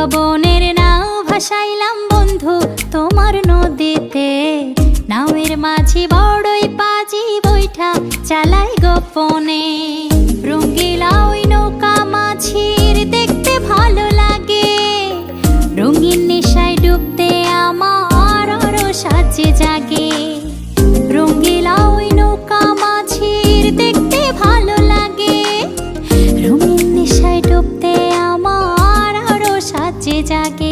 পবনের নাও ভাসাইলাম বন্ধু তোমার নদীতে। নাওয়ের মাঝি বড়ই পাজি বৈঠা চালাই গোপনে। রঙ্গিলা ওই নৌকা মাঝির দেখতে ভালো লাগে। রঙিন নেশায় ডুবতে আমার আরো সাজে জাগে। রঙ্গিলা ওই নৌকা মাঝির দেখতে ভালো লাগে। রঙিন নেশায় ডুবতে আমার আরো সাজে জাগে।